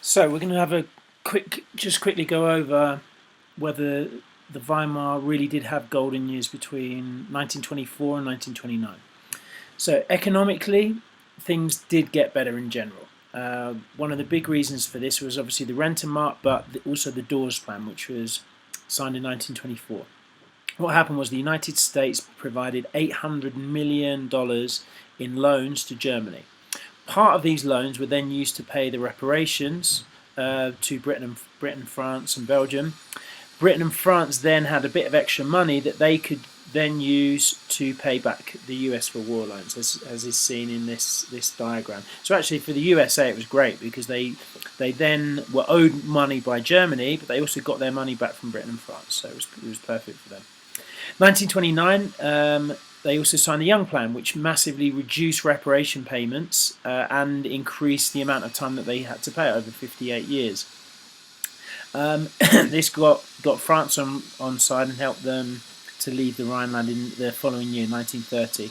So we're going to have a quickly go over whether the Weimar really did have golden years between 1924 and 1929. So economically, things did get better in general. One of the big reasons for this was obviously the Rentenmark, but also the Dawes Plan, which was signed in 1924. What happened was the United States provided $800 million in loans to Germany. Part of these loans were then used to pay the reparations to Britain, France and Belgium. Britain and France then had a bit of extra money that they could then use to pay back the US for war loans, as is seen in this diagram. So actually for the USA it was great because they then were owed money by Germany, but they also got their money back from Britain and France, so it was perfect for them. 1929, they also signed the Young Plan, which massively reduced reparation payments and increased the amount of time that they had to pay over 58 years. This got France on side and helped them to leave the Rhineland in the following year, 1930.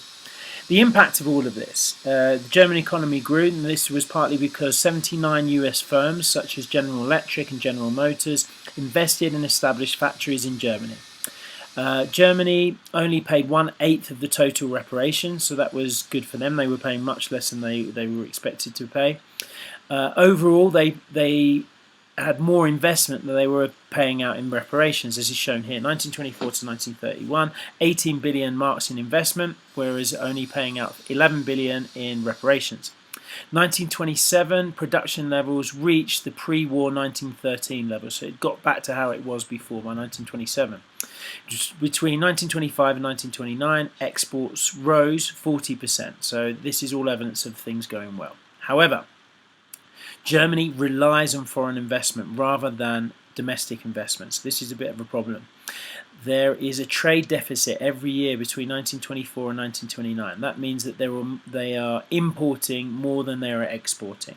The impact of all of this, the German economy grew, and this was partly because 79 US firms such as General Electric and General Motors invested and established factories in Germany. Germany only paid 1/8 of the total reparations, so that was good for them. They were paying much less than they were expected to pay. Overall, they had more investment than they were paying out in reparations, as is shown here. 1924 to 1931, 18 billion marks in investment, whereas only paying out 11 billion in reparations. 1927, production levels reached the pre-war 1913 level, so it got back to how it was before by 1927. Just between 1925 and 1929, exports rose 40%, so this is all evidence of things going well. However, Germany relies on foreign investment rather than domestic investments. This is a bit of a problem. There is a trade deficit every year between 1924 and 1929. That means that they are importing more than they are exporting.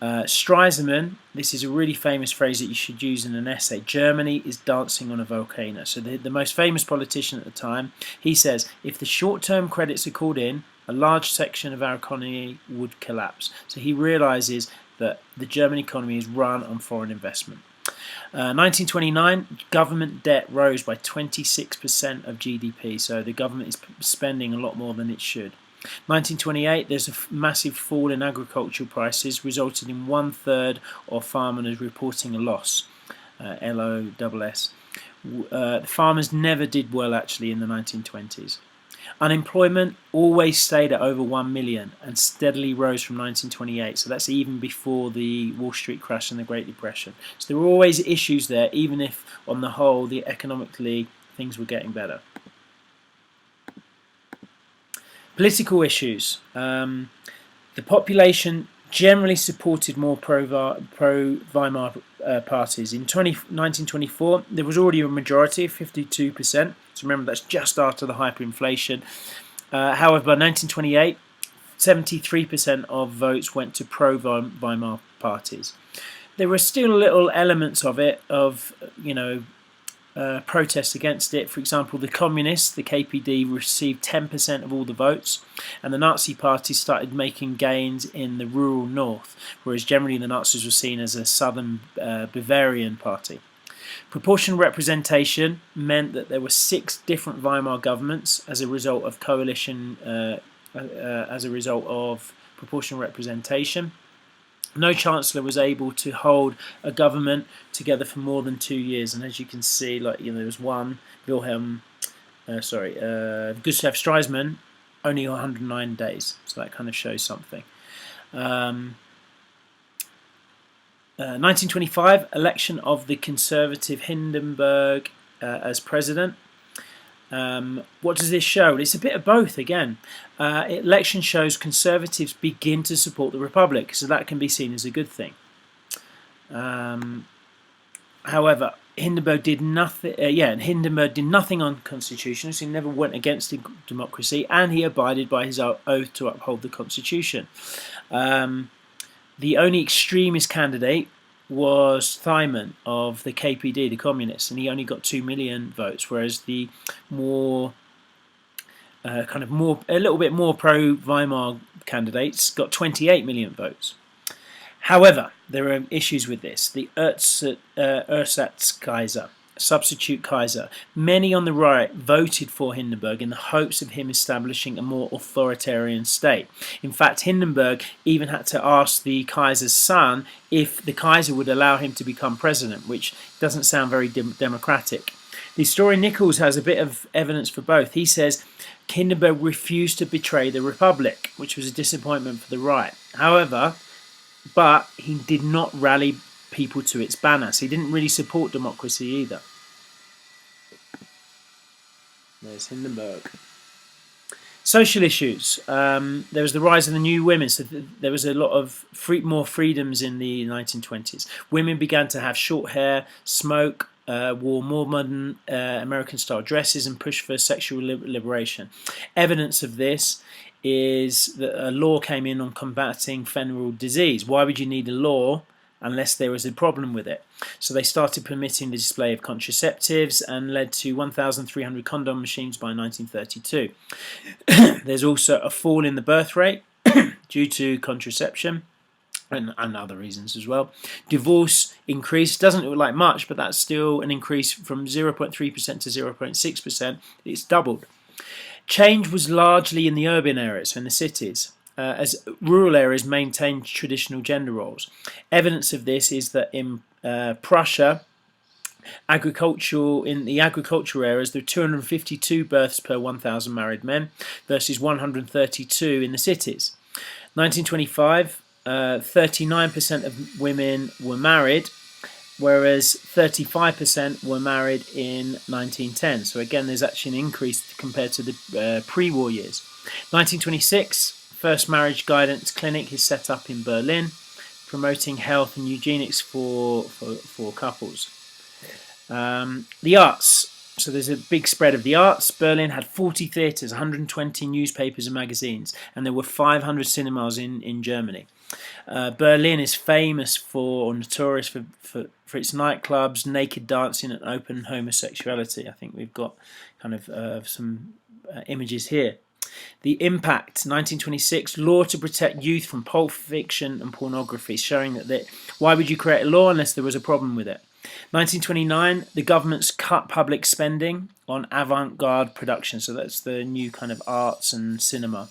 Stresemann, this is a really famous phrase that you should use in an essay. Germany is dancing on a volcano. So the most famous politician at the time, he says, if the short-term credits are called in, a large section of our economy would collapse. So he realizes that the German economy is run on foreign investment. 1929, government debt rose by 26% of GDP, so the government is spending a lot more than it should. 1928, there's a massive fall in agricultural prices, resulting in 1/3 of farmers reporting a loss, LOSS. The farmers never did well actually in the 1920s. Unemployment always stayed at over 1 million and steadily rose from 1928, so that's even before the Wall Street crash and the Great Depression. So there were always issues there, even if on the whole economically things were getting better. Political issues. The population generally supported more pro-Weimar parties. In 1924, there was already a majority of 52%. So remember, that's just after the hyperinflation. However, by 1928, 73% of votes went to pro-Weimar parties. There were still little elements of it, protests against it. For example, the communists, the KPD, received 10% of all the votes, and the Nazi party started making gains in the rural north, whereas generally the Nazis were seen as a southern Bavarian party. Proportional representation meant that there were 6 different Weimar governments as a result of proportional representation. No chancellor was able to hold a government together for more than 2 years, and as you can see, there was one, Gustav Stresemann, only 109 days. So that kind of shows something. 1925, election of the conservative Hindenburg as president. What does this show? It's a bit of both again. Election shows conservatives begin to support the Republic, so that can be seen as a good thing. However, Hindenburg did nothing. Hindenburg did nothing unconstitutional, so he never went against democracy, and he abided by his oath to uphold the Constitution. The only extremist candidate was Thiemann of the KPD, the communists, and he only got 2 million votes, whereas the a little bit more pro-Weimar candidates got 28 million votes. However, there are issues with this. The Ersatz-Kaiser, substitute Kaiser, many on the right voted for Hindenburg in the hopes of him establishing a more authoritarian state. In fact, Hindenburg even had to ask the Kaiser's son if the Kaiser would allow him to become president, which doesn't sound very democratic. The historian Nichols has a bit of evidence for both. He says Hindenburg refused to betray the Republic, which was a disappointment for the right. However, but he did not rally people to its banner, so he didn't really support democracy either. There's Hindenburg. Social issues. There was the rise of the new women, so there was a lot of more freedoms in the 1920s. Women began to have short hair, smoke, wore more modern American-style dresses, and pushed for sexual liberation. Evidence of this is that a law came in on combating venereal disease. Why would you need a law unless there was a problem with it? So they started permitting the display of contraceptives and led to 1,300 condom machines by 1932. There's also a fall in the birth rate due to contraception and other reasons as well. Divorce increased, doesn't look like much, but that's still an increase from 0.3% to 0.6%. It's doubled. Change was largely in the urban areas, so in the cities, as rural areas maintained traditional gender roles. Evidence of this is that in Prussia, in the agricultural areas, there were 252 births per 1,000 married men versus 132 in the cities. 1925, 39% of women were married, whereas 35% were married in 1910. So again, there's actually an increase compared to the pre-war years. 1926, first marriage guidance clinic is set up in Berlin, promoting health and eugenics for couples. The arts. So there's a big spread of the arts. Berlin had 40 theatres, 120 newspapers and magazines, and there were 500 cinemas in Germany. Berlin is famous or notorious for its nightclubs, naked dancing, and open homosexuality. I think we've got kind of some images here. The impact, 1926, law to protect youth from pulp fiction and pornography, showing that why would you create a law unless there was a problem with it? 1929, the government's cut public spending on avant-garde production, so that's the new kind of arts and cinema.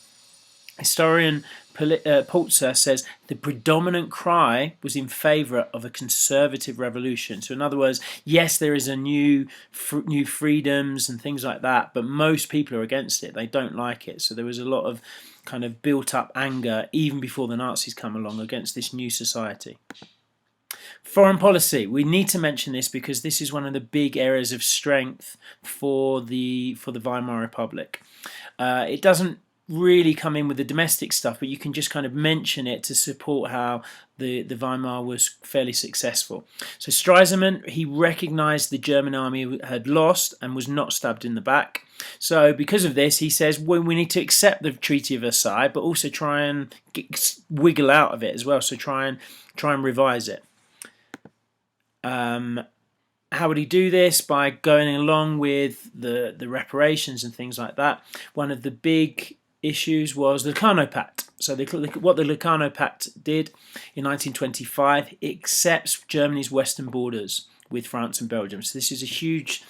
Historian Pulitzer says the predominant cry was in favour of a conservative revolution. So in other words, yes, there is a new freedoms and things like that, but most people are against it. They don't like it. So there was a lot of kind of built-up anger even before the Nazis come along against this new society. Foreign policy. We need to mention this because this is one of the big areas of strength for the Weimar Republic. It doesn't really come in with the domestic stuff, but you can just kind of mention it to support how the Weimar was fairly successful. So Stresemann, he recognised the German army had lost and was not stabbed in the back. So because of this, he says, well, we need to accept the Treaty of Versailles, but also try and wiggle out of it as well. So try and revise it. How would he do this? By going along with the reparations and things like that. One of the big issues was the Locarno Pact. So what the Locarno Pact did in 1925, it accepts Germany's western borders with France and Belgium. So this is a huge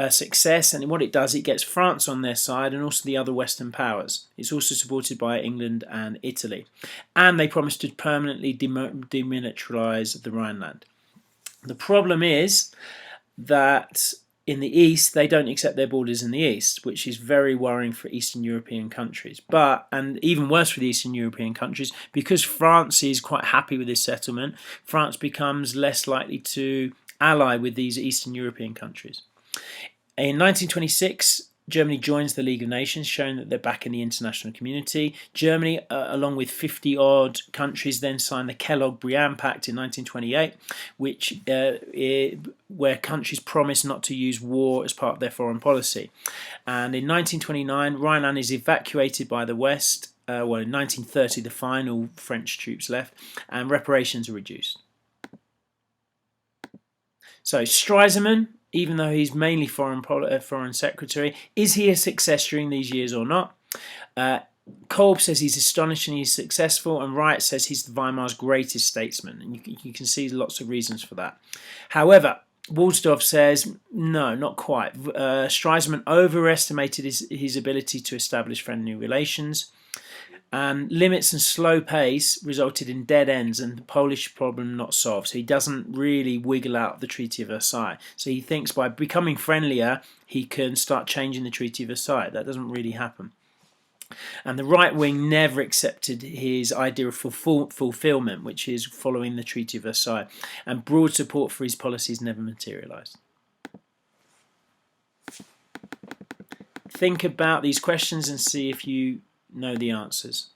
success, and what it does, it gets France on their side and also the other western powers. It's also supported by England and Italy. And they promised to permanently demilitarize the Rhineland. The problem is that in the east, they don't accept their borders in the east, which is very worrying for Eastern European countries. And even worse for the Eastern European countries, because France is quite happy with this settlement, France becomes less likely to ally with these Eastern European countries. In 1926, Germany joins the League of Nations, showing that they're back in the international community. Germany, along with 50-odd countries, then signed the Kellogg-Briand Pact in 1928, where countries promised not to use war as part of their foreign policy. And in 1929, Rhineland is evacuated by the West. In 1930, the final French troops left, and reparations are reduced. So Stresemann, even though he's mainly foreign secretary, is he a success during these years or not? Kolb says he's astonishingly successful, and Wright says he's Weimar's greatest statesman, and you can see lots of reasons for that. However, Walsdorf says, no, not quite. Stresemann overestimated his ability to establish friendly relations. Limits and slow pace resulted in dead ends and the Polish problem not solved. So he doesn't really wiggle out the Treaty of Versailles. So he thinks by becoming friendlier, he can start changing the Treaty of Versailles. That doesn't really happen. And the right wing never accepted his idea of fulfillment, which is following the Treaty of Versailles, and broad support for his policies never materialised. Think about these questions and see if you know the answers.